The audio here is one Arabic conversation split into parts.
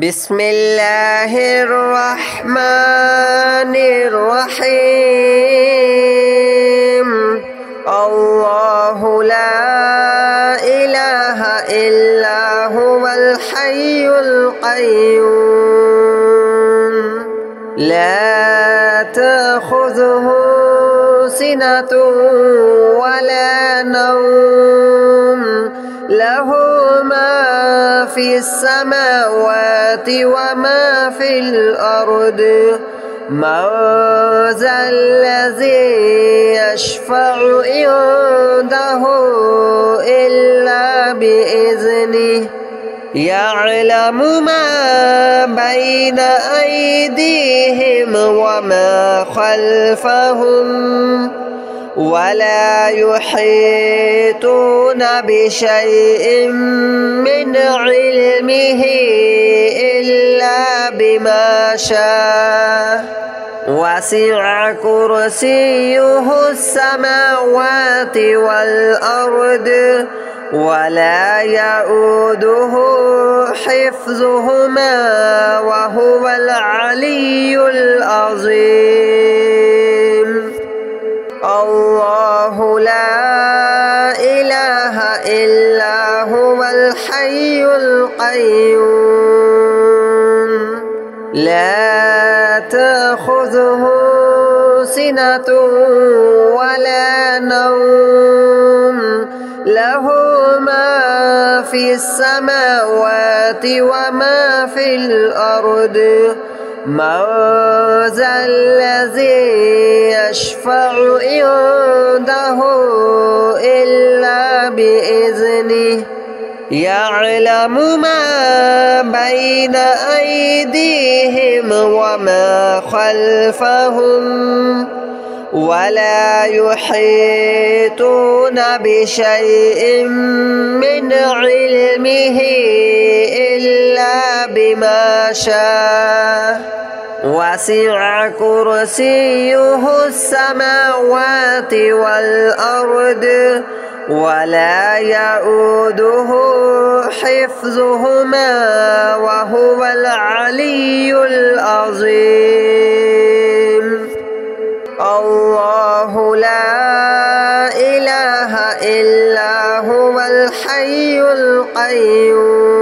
بسم الله الرحمن الرحيم. الله لا إله إلا هو الحي القيوم لا تأخذه سنة ولا نوم له ما في السماوات وما في الأرض من ذا الذي يشفع عنده إلا بإذنه يعلم ما بين أيديهم وما خلفهم ولا يحيطون بشيء من علمه إلا بما شاء وسع كرسيه السماوات والأرض ولا يؤوده حفظهما وهو العلي العظيم. الله لا إله إلا هو الحي القيوم لا تأخذه سنة ولا نوم له ما في السماوات وما في الأرض من ذا الذي يشفع عنده إلا بإذنه يعلم ما بين أيديهم وما خلفهم ولا يحيطون بشيء من علمه إلا بما شاء وسع كرسيه السماوات والأرض ولا يؤوده حفظهما وهو العلي العظيم. الله لا إله إلا هو الحي القيوم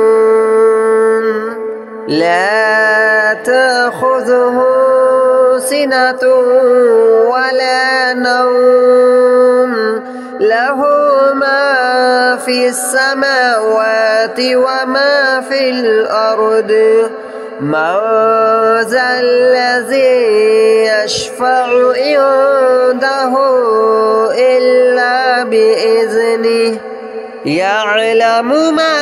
لا تأخذه سنة ولا نوم له ما في السماوات وما في الأرض من ذا الذي يشفع عنده إلا بإذنه يعلم ما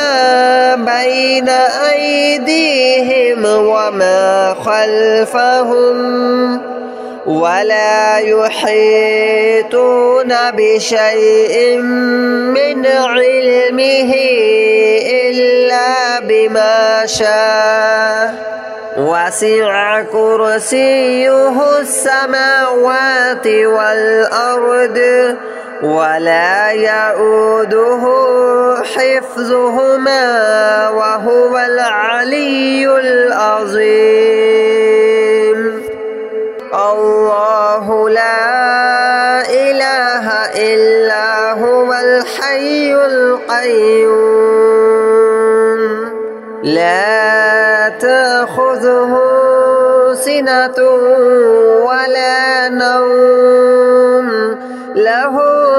بين أيديهم وما خلفهم ولا يحيطون بشيء من علمه إلا بما شاء وسع كرسيه السماوات والأرض ولا يؤوده حفظهما وهو العلي العظيم. الله لا إله إلا هو الحي القيوم لا تأخذه سنة ولا نوم له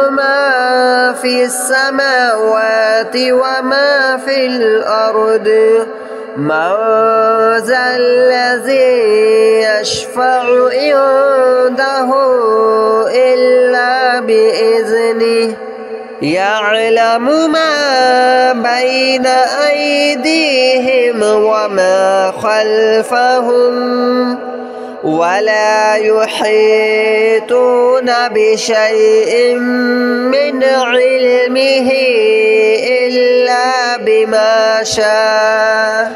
ما في السماوات وما في الأرض من ذا الذي يشفع عنده إلا بإذنه يعلم ما بين أيديهم وما خلفهم ولا يحيطون بشيء من علمه إلا بما شاء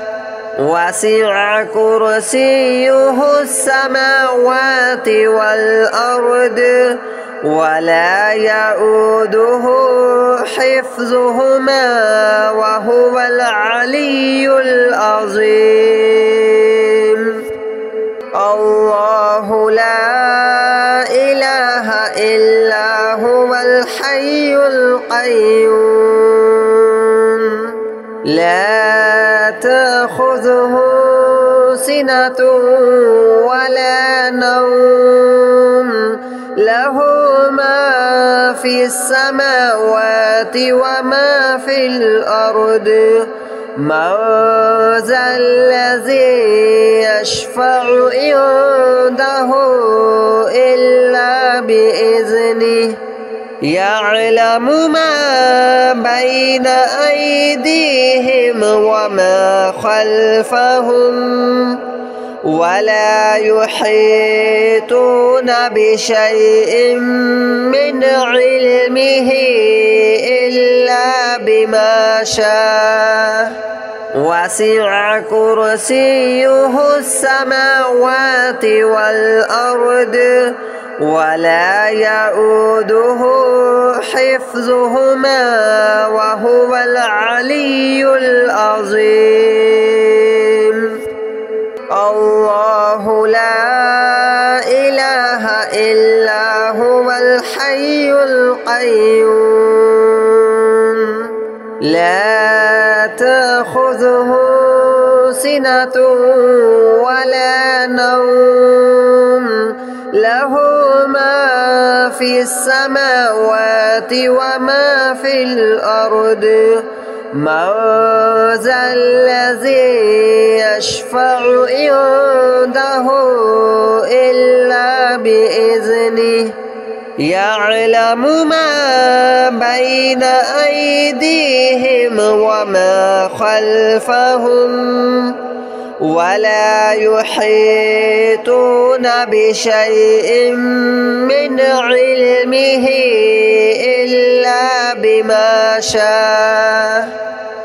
وسع كرسيه السماوات والأرض ولا يؤوده حفظهما وهو العلي العظيم. الحي القيوم لا تأخذه سنة ولا نوم له ما في السماوات وما في الأرض من ذا الذي يشفع عنده إلا بإذنه يعلم ما بين أيديهم وما خلفهم ولا يحيطون بشيء من علمه إلا بما شاء وسع كرسيه السماوات والأرض ولا يؤوده حفظهما وهو العلي العظيم الله لا إله إلا هو الحي القيوم لا تأخذه سنة ولا نوم له ما في السماوات وما في الأرض من ذا الذي يشفع عنده إلا بإذنه يعلم ما بين أيديهم وما خلفهم ولا يحيطون بشيء من علمه إلا بما شاء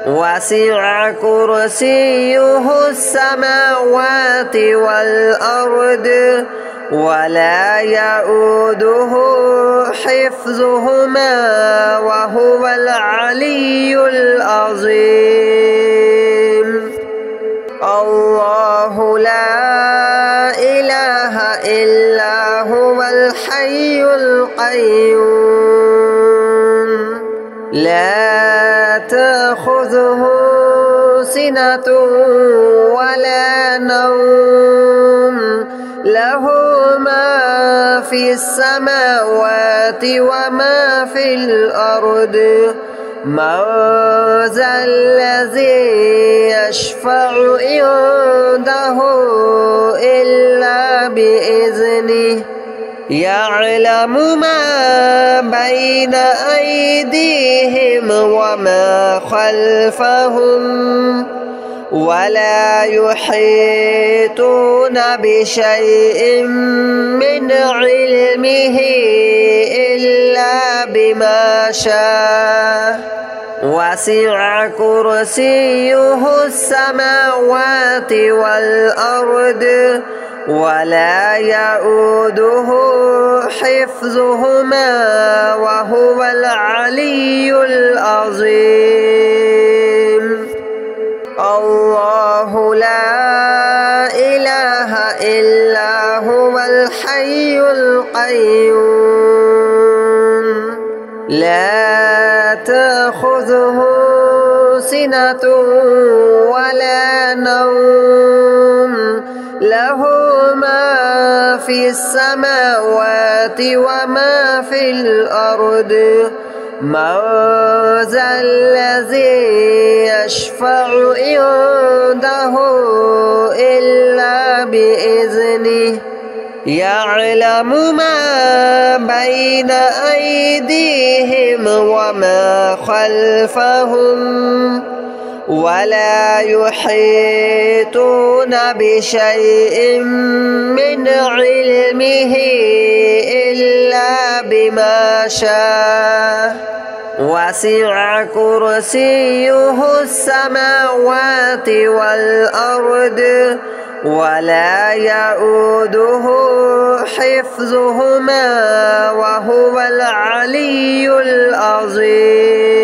وسع كرسيه السماوات والأرض ولا يؤوده حفظهما وهو العلي العظيم الله لا إله إلا هو الحي القيوم لا تأخذه سنة ولا نوم له ما في السماوات وما في الأرض من ذا الذي يشفع عنده إلا بإذنه يعلم ما بين أيديهم وما خلفهم ولا يحيطون بشيء من علمه إلا بما شاء وسع كرسيه السماوات والأرض ولا يؤوده حفظهما وهو العلي العظيم الله لا إله إلا هو الحي القيوم لا تأخذه سنة ولا نوم له ما في السماوات وما في الأرض من ذا الذي يشفع عنده إلا بإذنه يعلم ما بين أيديهم وما خلفهم ولا يحيطون بشيء من علمه إلا بما شاء وسع كرسيه السماوات والأرض ولا يؤوده حفظهما وهو العلي العظيم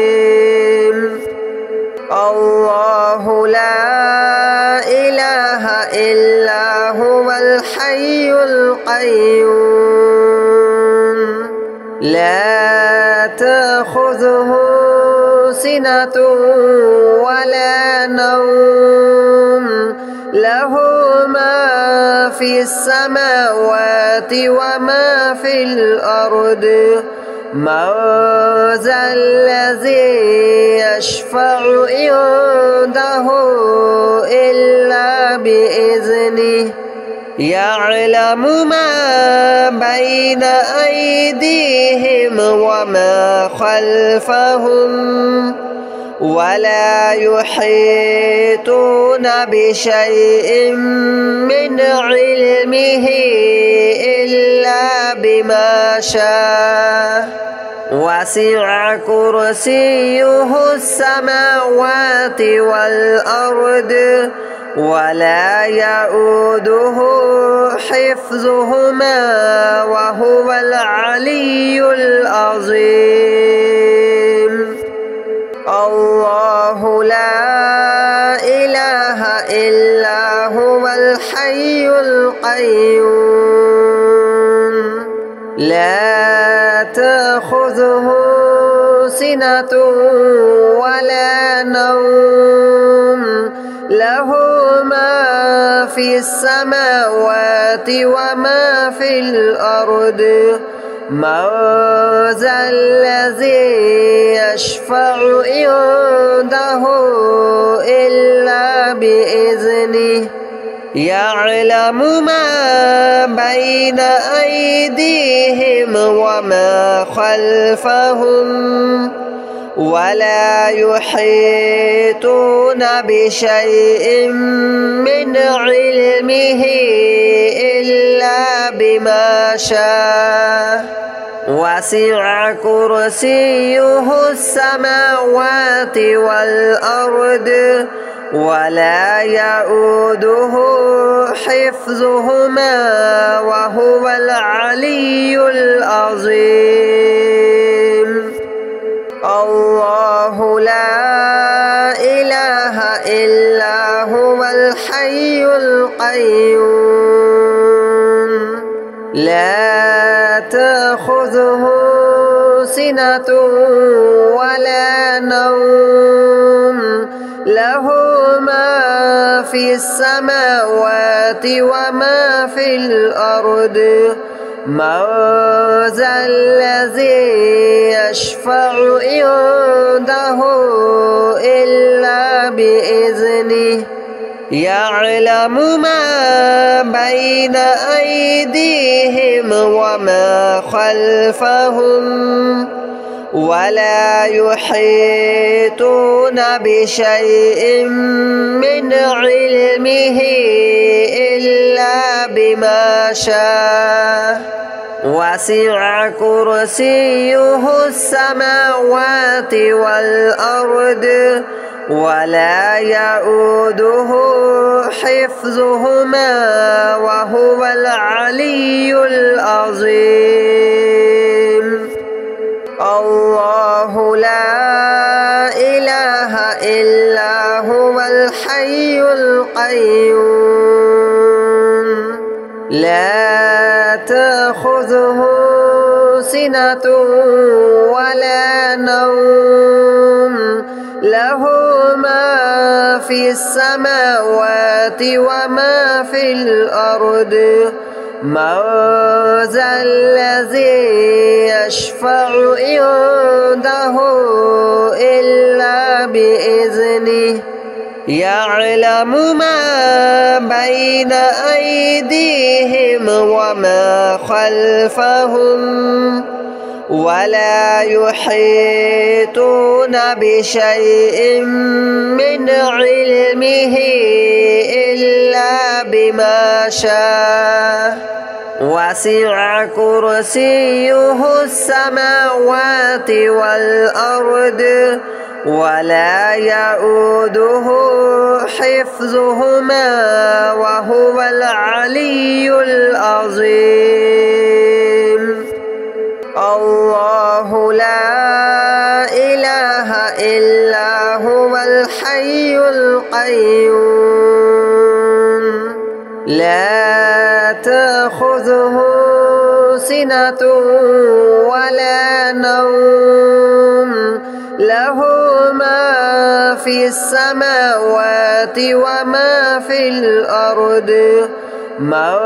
الله لا إله إلا هو الحي القيوم لا تأخذه سنة ولا نوم له ما في السماوات وما في الأرض من ذا الذي يشفع عنده إلا بإذنه يعلم ما بين أيديهم وما خلفهم ولا يحيطون بشيء من علمه إلا بما شاء وسع كرسيه السماوات والأرض ولا يؤوده حفظهما وهو العلي العظيم الله لا إله إلا هو الحي القيوم لا تأخذه سنة ولا نوم له ما في السماوات وما في الأرض من ذا الذي يشفع عنده إلا بإذنه يعلم ما بين أيديهم وما خلفهم ولا يحيطون بشيء من علمه إلا بما شاء وسع كرسيه السماوات والأرض ولا يؤوده حفظهما وهو العلي العظيم الله لا إله إلا هو الحي القيوم لا تأخذه سنة ولا نوم له ما في السماوات وما في الأرض من ذا الذي يشفع عنده إلا بإذنه يعلم ما بين أيديهم وما خلفهم ولا يحيطون بشيء من علمه إلا بما شاء وسع كرسيه السماوات والأرض ولا يؤوده حفظهما وهو العلي العظيم الله لا إله إلا هو الحي القيوم لا تأخذه سنة ولا نوم له ما في السماوات وما في الأرض من ذا الذي يشفع عنده إلا بإذنه يعلم ما بين أيديهم وما خلفهم ولا يحيطون بشيء من علمه إلا بما شاء وسع كرسيه السماوات والأرض ولا يؤوده حفظهما وهو العلي العظيم الله لا إله إلا هو الحي القيوم لا تأخذه سنة ولا نوم له ما في السماوات وما في الأرض من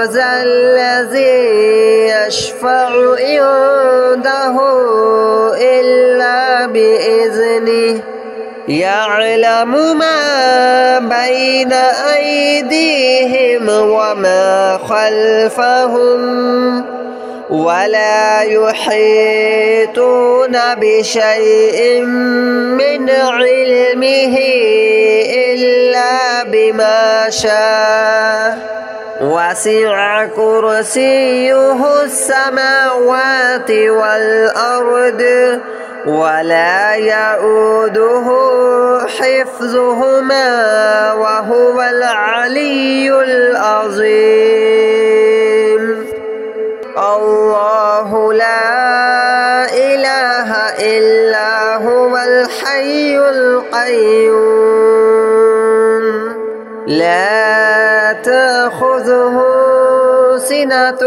ذا الذي يشفع عنده إلا بإذنه يعلم ما بين أيديهم وما خلفهم ولا يحيطون بشيء من علمه إلا بما شاء وسع كرسيه السماوات والأرض ولا يؤوده حفظهما وهو العلي العظيم الله لا إله إلا هو الحي القيوم لا تأخذه سنة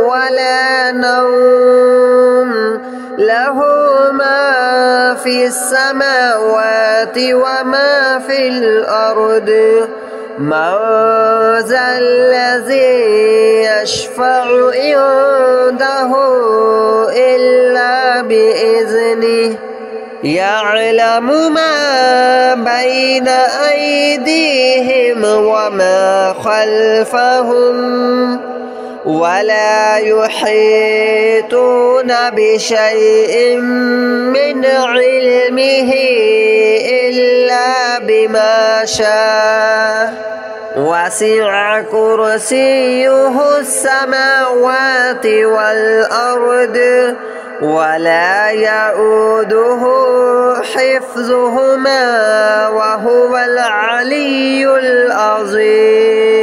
ولا نوم له ما في السماوات وما في الأرض من ذا الذي يشفع عنده إلا بإذنه يعلم ما بين أيديهم وما خلفهم ولا يحيطون بشيء من علمه إلا بما شاء وسع كرسيه السماوات والأرض ولا يؤوده حفظهما وهو العلي العظيم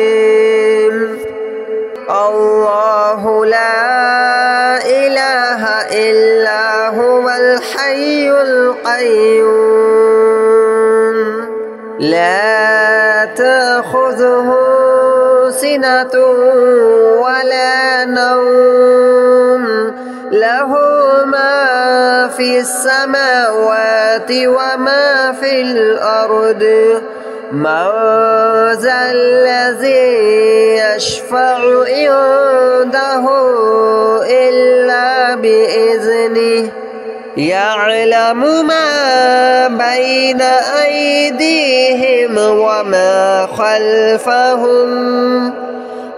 الله لا إله إلا هو الحي القيوم لا تأخذه سنة ولا نوم له ما في السماوات وما في الأرض من ذا الذي يشفع عنده إلا بإذنه يعلم ما بين أيديهم وما خلفهم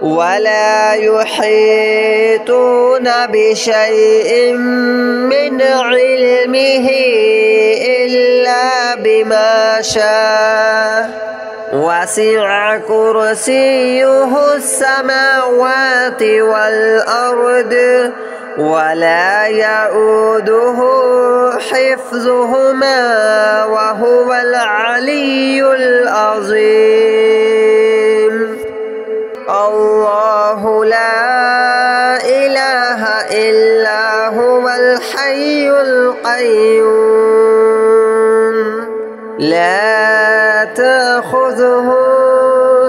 ولا يحيطون بشيء من علمه إلا بما شاء وسع كرسيه السماوات والأرض ولا يؤوده حفظهما وهو العلي العظيم الله لا إله إلا هو الحي القيوم لا تأخذه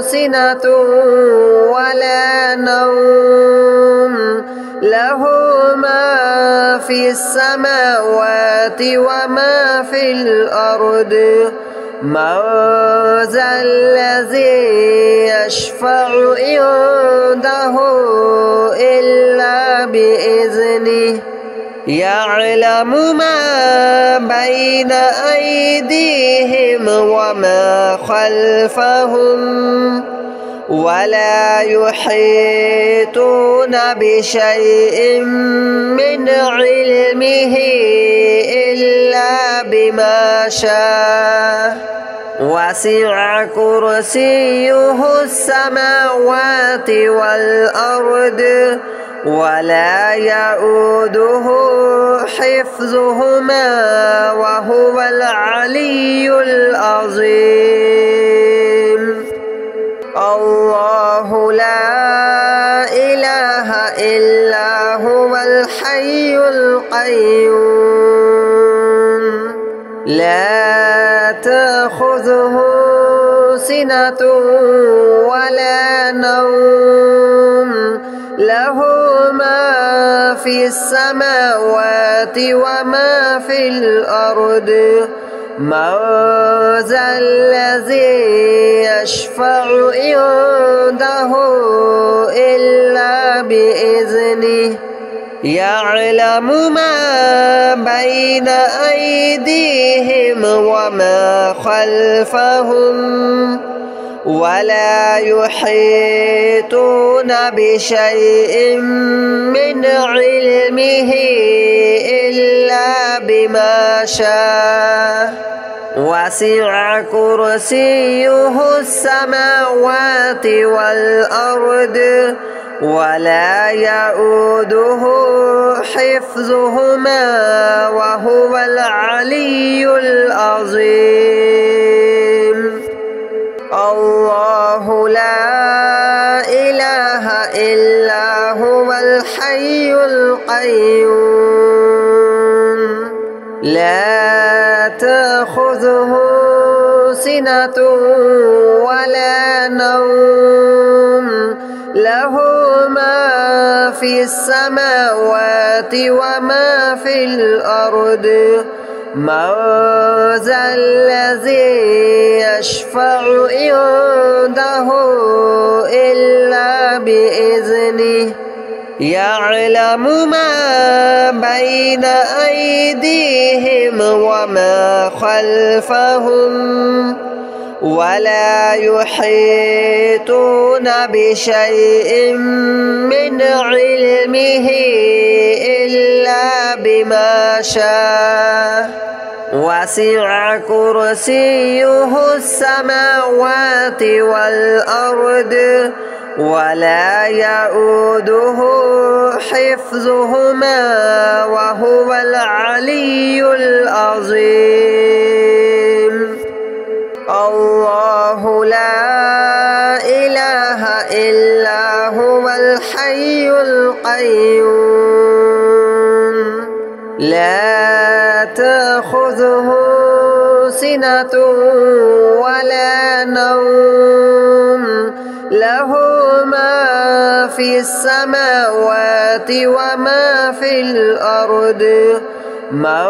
سنة ولا نوم له ما في السماوات وما في الأرض من ذا الذي يشفع عنده إلا بإذنه يعلم ما بين أيديهم وما خلفهم ولا يحيطون بشيء من علمه إلا بما شاء وسع كرسيه السماوات والأرض ولا يؤوده حفظهما وهو العلي العظيم الله لا إله إلا هو الحي القيوم لا تأخذه سنة ولا نوم له في السماوات وما في الأرض من ذا الذي يشفع عنده إلا بإذنه يعلم ما بين أيديهم وما خلفهم ولا يحيطون بشيء من علمه إلا بما شاء وسع كرسيه السماوات والأرض ولا يؤوده حفظهما وهو العلي العظيم الله لا إله إلا هو الحي القيوم لا تأخذه سنة ولا نوم له ما في السماوات وما في الأرض من ذا الذي يشفع عنده إلا بإذنه يعلم ما بين أيديهم وما خلفهم ولا يحيطون بشيء من علمه إلا بما شاء وسع كرسيه السماوات والأرض ولا يؤوده حفظهما وهو العلي العظيم الله لا إله إلا هو الحي القيوم لا تأخذه سنة ولا نوم له ما في السماوات وما في الأرض من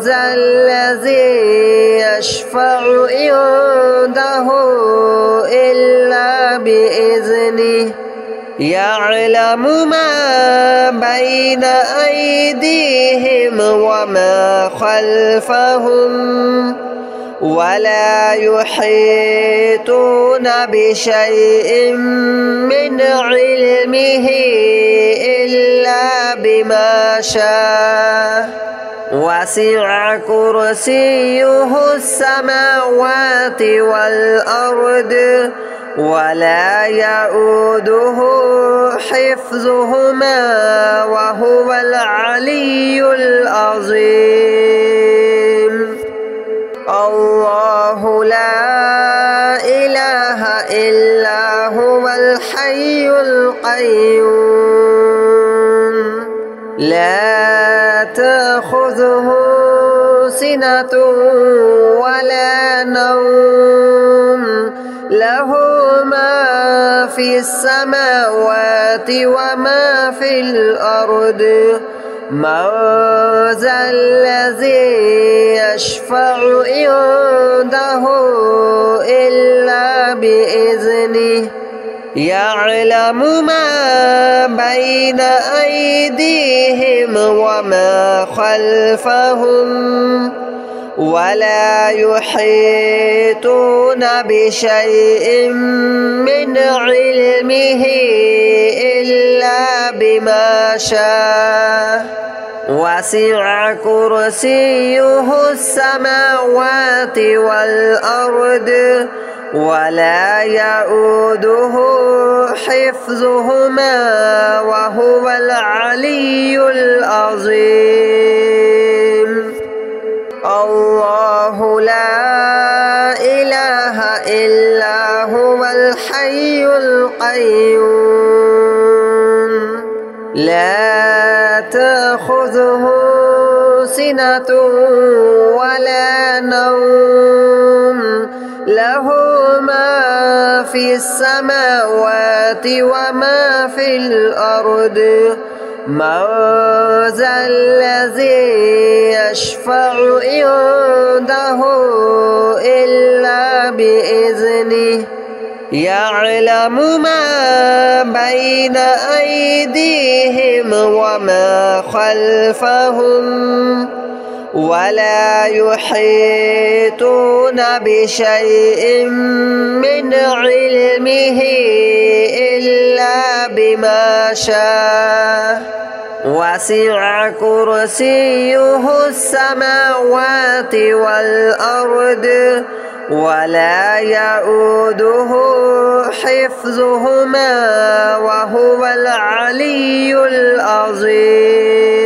ذا الذي يشفع عنده إلا بإذنه يعلم ما بين أيديهم وما خلفهم ولا يحيطون بشيء من علمه إلا بما شاء وسع كرسيه السماوات والأرض ولا يؤوده حفظهما وهو العلي العظيم الله لا إله إلا هو الحي القيوم لا تأخذه سنة ولا نوم له ما في السماوات وما في الأرض من ذا الذي يشفع عنده إلا بإذنه يعلم ما بين أيديهم وما خلفهم ولا يحيطون بشيء من علمه إلا بما شاء وسع كرسيه السماوات والأرض ولا يؤوده حفظهما وهو العلي العظيم الله لا إله إلا هو الحي القيوم لا تأخذه سنة ولا نوم له ما في السماوات وما في الأرض من ذا الذي يشفع عنده إلا بإذنه يعلم ما بين أيديهم وما خلفهم ولا يحيطون بشيء من علمه إلا بما شاء وسع كرسيه السماوات والأرض ولا يؤوده حفظهما وهو العلي العظيم.